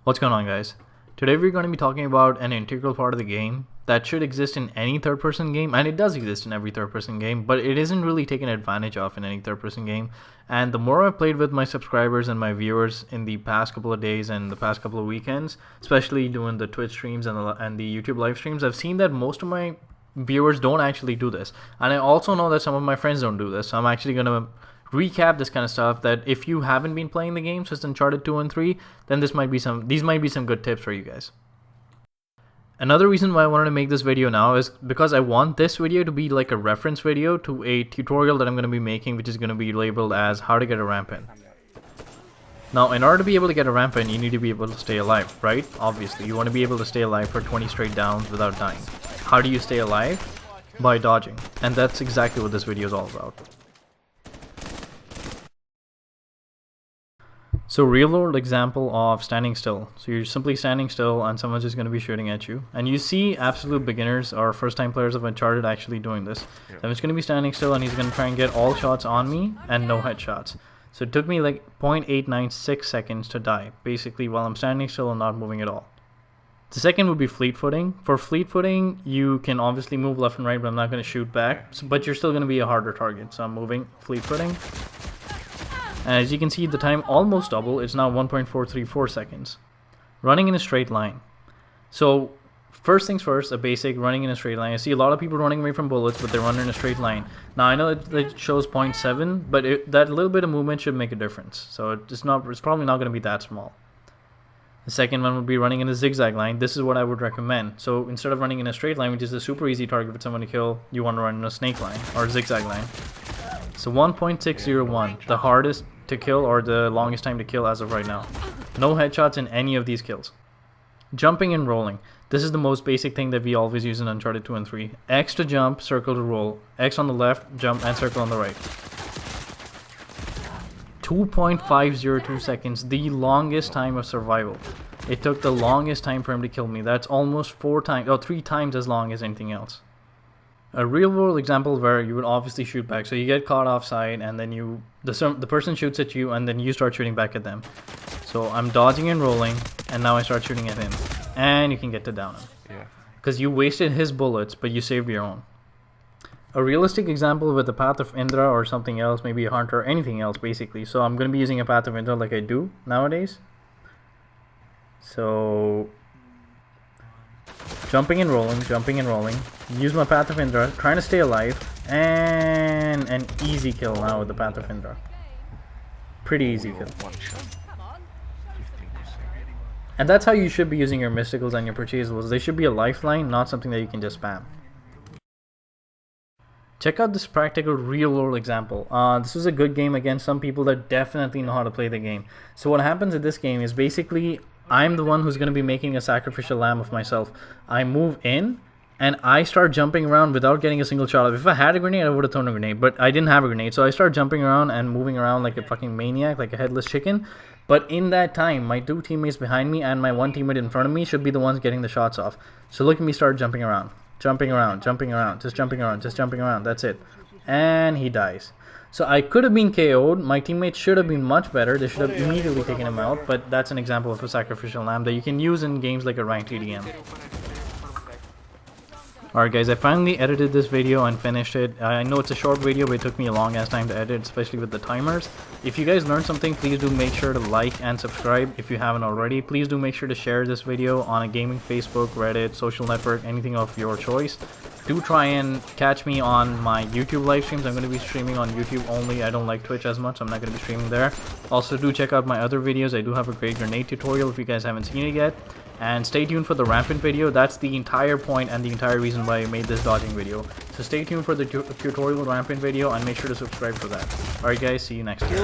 What's going on, guys? Today we're going to be talking about an integral part of the game that should exist in any third-person game, and it does exist in every third-person game, but it isn't really taken advantage of in any third-person game. And the more I've played with my subscribers and my viewers in the past couple of days and the past couple of weekends, especially doing the Twitch streams and the YouTube live streams, I've seen that most of my viewers don't actually do this. And I also know that some of my friends don't do this, so I'm actually going to recap this kind of stuff, that if you haven't been playing the game since Uncharted 2 and 3, then these might be some good tips for you guys. Another reason why I wanted to make this video now is because I want this video to be like a reference video to a tutorial that I'm going to be making, which is going to be labeled as how to get a Rampant. Now, in order to be able to get a Rampant, you need to be able to stay alive, right? Obviously, you want to be able to stay alive for 20 straight downs without dying. How do you stay alive? By dodging. And that's exactly what this video is all about. So real world example of standing still. So you're simply standing still and someone's just going to be shooting at you. And you see absolute beginners or first time players of Uncharted actually doing this. So I'm just going to be standing still and he's going to try and get all shots on me and no headshots. So it took me like 0.896 seconds to die, basically while I'm standing still and not moving at all. The second would be fleet footing. For fleet footing, you can obviously move left and right, but I'm not going to shoot back. But you're still going to be a harder target. So I'm moving fleet footing. And as you can see, the time almost double. It's now 1.434 seconds. Running in a straight line. So first things first, a basic running in a straight line. I see a lot of people running away from bullets, but they're running in a straight line. Now I know it shows 0.7, but that little bit of movement should make a difference. So it's probably not going to be that small. The second one would be running in a zigzag line. This is what I would recommend. So instead of running in a straight line, which is a super easy target for someone to kill, you want to run in a snake line or a zigzag line. So 1.601, the hardest to kill or the longest time to kill as of right now. No headshots in any of these kills. Jumping and rolling. This is the most basic thing that we always use in Uncharted 2 and 3. X to jump, circle to roll. X on the left, jump, and circle on the right. 2.502 seconds, the longest time of survival. It took the longest time for him to kill me. That's almost 3 times as long as anything else. A real world example where you would obviously shoot back. So you get caught offside and then the person shoots at you and then you start shooting back at them. So I'm dodging and rolling and now I start shooting at him. And you can get to down him. Yeah. Because you wasted his bullets but you saved your own. A realistic example with the Path of Indra or something else, maybe a hunter or anything else basically. So I'm going to be using a Path of Indra like I do nowadays. So jumping and rolling, use my Path of Indra, trying to stay alive, and an easy kill now with the Path of Indra. Pretty easy kill. And that's how you should be using your mysticals and your purchasables. They should be a lifeline, not something that you can just spam. Check out this practical real world example. This was a good game against some people that definitely know how to play the game. So what happens in this game is basically I'm the one who's going to be making a sacrificial lamb of myself. I move in and I start jumping around without getting a single shot. If I had a grenade, I would have thrown a grenade, but I didn't have a grenade. So I start jumping around and moving around like a fucking maniac, like a headless chicken. But in that time, my 2 teammates behind me and my 1 teammate in front of me should be the ones getting the shots off. So look at me start jumping around, just jumping around. That's it. And he dies. So I could have been KO'd. My teammates should have been much better. They should have immediately taken him out. But that's an example of a sacrificial lamb that you can use in games like a ranked EDM. Alright guys, I finally edited this video and finished it. I know it's a short video, but it took me a long ass time to edit, especially with the timers. If you guys learned something, please do make sure to like and subscribe if you haven't already. Please do make sure to share this video on a gaming Facebook, Reddit, social network, anything of your choice. Do try and catch me on my YouTube live streams. I'm going to be streaming on YouTube only. I don't like Twitch as much, so I'm not going to be streaming there. Also, do check out my other videos. I do have a great grenade tutorial if you guys haven't seen it yet. And stay tuned for the Rampant video. That's the entire point and the entire reason why I made this dodging video. So stay tuned for the tutorial Rampant video and make sure to subscribe for that. Alright guys, see you next time.